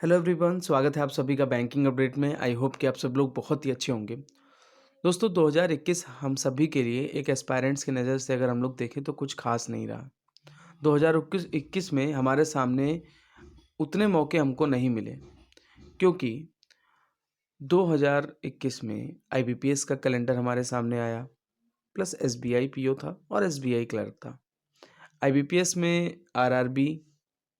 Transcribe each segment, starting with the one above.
Hello everyone, स्वागत है आप सभी का बैंकिंग अपडेट में। आई होप कि आप सब लोग बहुत ही अच्छे होंगे। दोस्तों 2021 हम सभी के लिए एक एस्पायरेंट्स की नज़र से अगर हम लोग देखें तो कुछ खास नहीं रहा। 2021 में हमारे सामने उतने मौके हमको नहीं मिले क्योंकि 2021 में आईबीपीएस का कैलेंडर हमारे सामने आया, प्लस एसबीआई पीओ था और एसबीआई क्लर्क था। आईबीपीएस में RRB,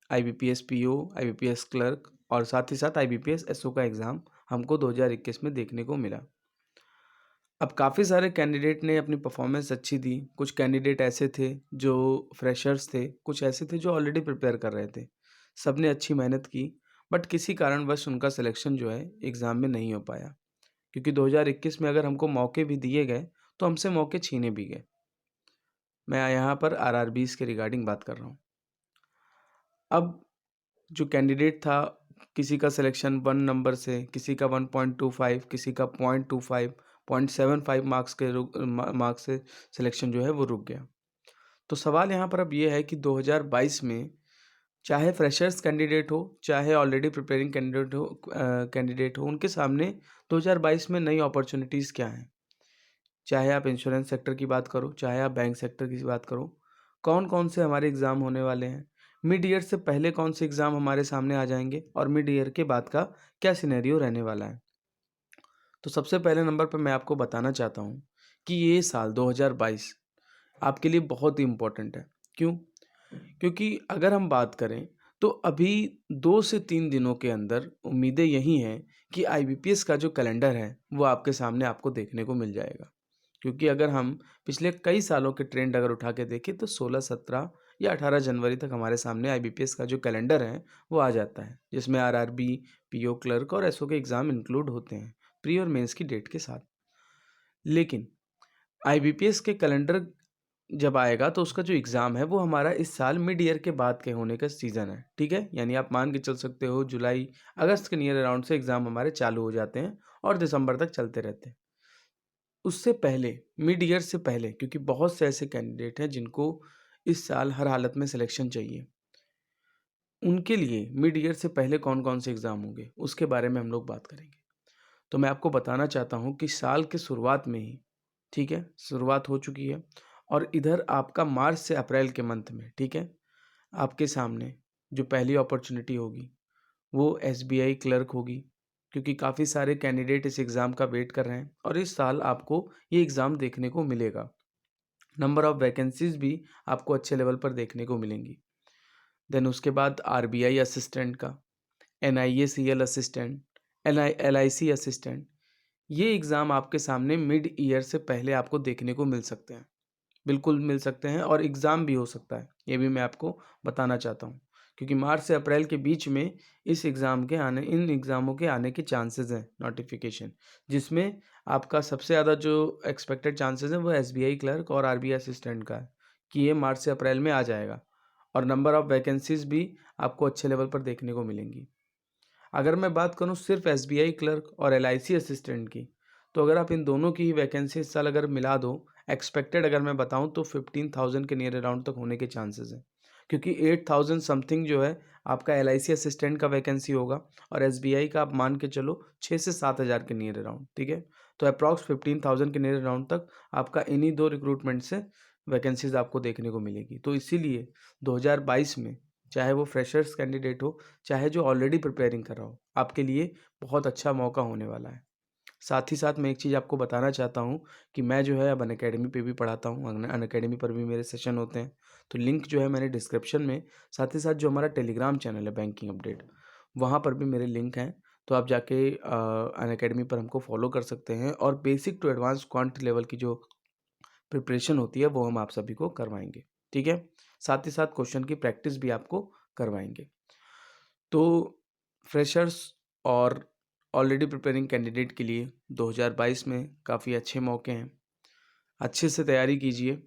IBPS PO, IBPS clerk और साथ ही साथ आईबीपीएस एसओ का एग्ज़ाम हमको 2021 में देखने को मिला। अब काफ़ी सारे कैंडिडेट ने अपनी परफॉर्मेंस अच्छी दी। कुछ कैंडिडेट ऐसे थे जो फ्रेशर्स थे, कुछ ऐसे थे जो ऑलरेडी प्रिपेयर कर रहे थे। सबने अच्छी मेहनत की, बट किसी कारणवश उनका सिलेक्शन जो है एग्ज़ाम में नहीं हो पाया, क्योंकि 2021 में अगर हमको मौके भी दिए गए तो हमसे मौके छीने भी गए। मैं यहाँ पर आरआरबीज़ के रिगार्डिंग बात कर रहा हूँ। अब जो कैंडिडेट था, किसी का सिलेक्शन 1 नंबर से, किसी का 1.25, किसी का 0.25, 0.75 मार्क्स के मार्क्स से सिलेक्शन जो है वो रुक गया। तो सवाल यहाँ पर अब ये है कि 2022 में चाहे फ्रेशर्स कैंडिडेट हो, चाहे ऑलरेडी प्रिपेयरिंग कैंडिडेट हो, उनके सामने 2022 में नई अपॉर्चुनिटीज़ क्या हैं? चाहे आप इंश्योरेंस सेक्टर की बात करो, चाहे आप बैंक सेक्टर की बात करो, कौन-कौन से हमारे एग्ज़ाम होने वाले हैं? मिड ईयर से पहले कौन से एग्ज़ाम हमारे सामने आ जाएँगे और मिड ईयर के बाद का क्या सिनेरियो रहने वाला है? तो सबसे पहले नंबर पे मैं आपको बताना चाहता हूँ कि ये साल 2022 आपके लिए बहुत ही इम्पोर्टेंट है। क्यों? क्योंकि अगर हम बात करें तो अभी 2 से 3 दिनों के अंदर उम्मीदें यही हैं कि आईबीपीएस का जो कैलेंडर है, वो आपके सामने आपको देखने को मिल जाएगा। क्योंकि अगर हम पिछले कई सालों के ट्रेंड अगर उठा के देखें तो 16, 17 या 18 जनवरी तक हमारे सामने आईबीपीएस का जो कैलेंडर है वो आ जाता है, जिसमें आरआरबी, पीओ क्लर्क और एसओ के एग्ज़ाम इंक्लूड होते हैं, प्री और मेंस की डेट के साथ। लेकिन आईबीपीएस के कैलेंडर जब आएगा तो उसका जो एग्ज़ाम है वो हमारा इस साल मिड ईयर के बाद के होने का सीज़न है, ठीक है? यानी आप मान के चल सकते हो जुलाई, अगस्त के नियर अराउंड से एग्ज़ाम हमारे चालू हो जाते हैं और दिसंबर तक चलते रहते हैं। उससे पहले, मिड ईयर से पहले, क्योंकि बहुत से ऐसे कैंडिडेट हैं जिनको इस साल हर हालत में सिलेक्शन चाहिए। उनके लिए मिड ईयर से पहले कौन-कौन से एग्ज़ाम होंगे, उसके बारे में हम लोग बात करेंगे। तो मैं आपको बताना चाहता हूँ कि साल के शुरुआत में ही, ठीक है? शुरुआत हो चुकी है और इधर आपका मार्च से अप्रैल के मंथ में, ठीक है? आपके सामने जो पहली अपॉर्च्युनिटी होगी, वो एसबीआई क्लर्क होगी, क्योंकि काफ़ी सारे कैंडिडेट इस एग्ज़ाम का वेट कर रहे हैं और इस साल आपको ये एग्ज़ाम देखने को मिलेगा। नंबर ऑफ़ वैकेंसीज़ भी आपको अच्छे लेवल पर देखने को मिलेंगी। देन उसके बाद आरबीआई असिस्टेंट का, एनआईए-सीएल असिस्टेंट, एलआईसी असिस्टेंट, ये एग्ज़ाम आपके सामने मिड ईयर से पहले आपको देखने को मिल सकते हैं। बिल्कुल मिल सकते हैं और एग्ज़ाम भी हो सकता है, ये भी मैं आपको बताना चाहता हूँ। क्योंकि मार्च से अप्रैल के बीच में इन एग्ज़ामों के आने के चांसेज़ हैं नोटिफ़िकेशन, जिसमें आपका सबसे ज़्यादा जो एक्सपेक्टेड चांसेज़ हैं वो एसबीआई क्लर्क और आरबीआई असिस्टेंट का है, कि ये मार्च से अप्रैल में आ जाएगा और नंबर ऑफ़ वैकेंसीज़ भी आपको अच्छे लेवल पर देखने को मिलेंगी। अगर मैं बात करूँ सिर्फ एसबीआई क्लर्क और एलआईसी असिस्टेंट की, तो अगर आप इन दोनों की ही वैकेंसी इस साल अगर मिला दो, एक्सपेक्टेड अगर मैं बताऊँ तो 15,000 के नियर अराउंड तक होने के चांसेस हैं। क्योंकि 8,000 समथिंग जो है आपका एलआईसी असिस्टेंट का वैकेंसी होगा और एसबीआई का आप मान के चलो 6 से 7,000 के नियर अराउंड, ठीक है? तो अप्रॉक्स 15,000 के नियर अराउंड तक आपका इन्हीं 2 रिक्रूटमेंट से वैकेंसीज़ आपको देखने को मिलेगी। तो इसीलिए 2022 में चाहे वो फ्रेशर्स कैंडिडेट हो, चाहे जो ऑलरेडी प्रिपेयरिंग कर रहा हो, आपके लिए बहुत अच्छा मौका होने वाला है। साथ ही साथ मैं एक चीज़ आपको बताना चाहता हूँ कि मैं जो है अब अनअकैडमी पे भी पढ़ाता हूँ, अनअकैडमी पर भी मेरे सेशन होते हैं। तो लिंक जो है मैंने डिस्क्रिप्शन में, साथ ही साथ जो हमारा टेलीग्राम चैनल है बैंकिंग अपडेट, वहाँ पर भी मेरे लिंक हैं। तो आप जाके अनअकैडमी पर हमको फॉलो कर सकते हैं और basic to advance quant level की जो प्रिपरेशन होती है वो हम आप सभी को करवाएँगे, ठीक है? साथ ही साथ क्वेश्चन की प्रैक्टिस भी आपको करवाएँगे। तो फ्रेशर्स और ऑलरेडी प्रिपेयरिंग कैंडिडेट के लिए 2022 में काफ़ी अच्छे मौके हैं। अच्छे से तैयारी कीजिए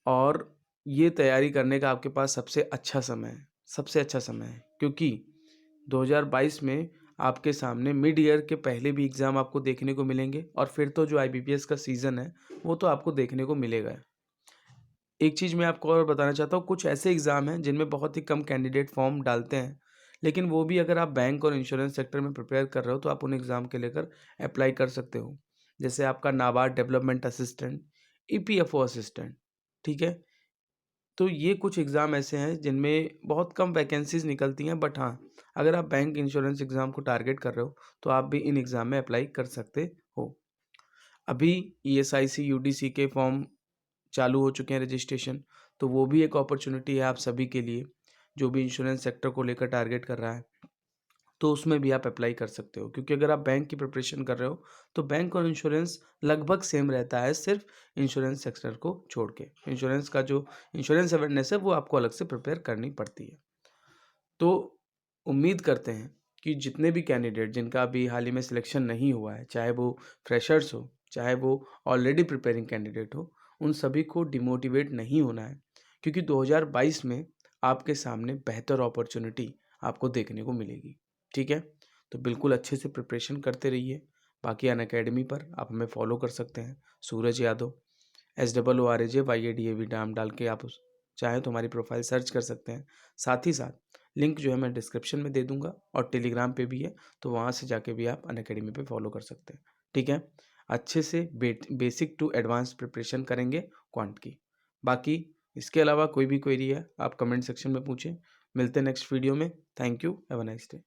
और ये तैयारी करने का आपके पास सबसे अच्छा समय है, सबसे अच्छा समय है, क्योंकि 2022 में आपके सामने मिड ईयर के पहले भी एग्ज़ाम आपको देखने को मिलेंगे और फिर तो जो आईबीपीएस का सीज़न है, वो तो आपको देखने को मिलेगा। एक चीज़ मैं आपको और बताना चाहता हूँ, कुछ ऐसे एग्ज़ाम हैं जिनमें बहुत ही कम कैंडिडेट फॉर्म डालते हैं, लेकिन वो भी अगर आप बैंक और इंश्योरेंस सेक्टर में प्रिपेयर कर रहे हो तो आप उन एग्ज़ाम के लेकर अप्लाई कर सकते हो। जैसे आपका NABARD development assistant, EPFO assistant, ठीक है? तो ये कुछ एग्ज़ाम ऐसे हैं जिनमें बहुत कम वैकेंसीज़ निकलती हैं, बट हाँ, अगर आप बैंक इंश्योरेंस एग्ज़ाम को टारगेट कर रहे हो तो आप भी इन एग्ज़ाम में अप्लाई कर सकते हो। अभी ईएसआईसी, यूडीसी के फॉर्म चालू हो चुके हैं रजिस्ट्रेशन, तो वो भी एक अपॉर्चुनिटी है आप सभी के लिए, जो भी इंश्योरेंस सेक्टर को लेकर टारगेट कर रहा है। तो उसमें भी आप अप्लाई कर सकते हो, क्योंकि अगर आप बैंक की प्रिपरेशन कर रहे हो तो बैंक और इंश्योरेंस लगभग सेम रहता है, सिर्फ इंश्योरेंस सेक्टर को छोड़ के। इंश्योरेंस का जो इंश्योरेंस अवेयरनेस है वो आपको अलग से प्रिपेयर करनी पड़ती है। तो उम्मीद करते हैं कि जितने भी कैंडिडेट जिनका अभी हाल ही में सिलेक्शन नहीं हुआ है, चाहे वो फ्रेशर्स हो, चाहे वो ऑलरेडी प्रिपेयरिंग कैंडिडेट हो, उन सभी को डिमोटिवेट नहीं होना है, क्योंकि 2022 में आपके सामने बेहतर अपॉर्चुनिटी आपको देखने को मिलेगी। ठीक है? तो बिल्कुल अच्छे से प्रिपरेशन करते रहिए। बाकी अनअकैडमी पर आप हमें फॉलो कर सकते हैं, सूरज यादव, SOORAJYADAV नाम डाल के आप चाहें तो हमारी प्रोफाइल सर्च कर सकते हैं। साथ ही साथ लिंक जो है मैं डिस्क्रिप्शन में दे दूंगा, और टेलीग्राम पे भी है, तो वहाँ से जाके भी आप अनअकैडमी पे फॉलो कर सकते हैं। ठीक है? अच्छे से बेसिक टू एडवांस प्रिपरेशन करेंगे क्वांट की। बाकी इसके अलावा कोई भी क्वेरी है आप कमेंट सेक्शन में पूछें। मिलते हैं नेक्स्ट वीडियो में। Thank you, have a nice day.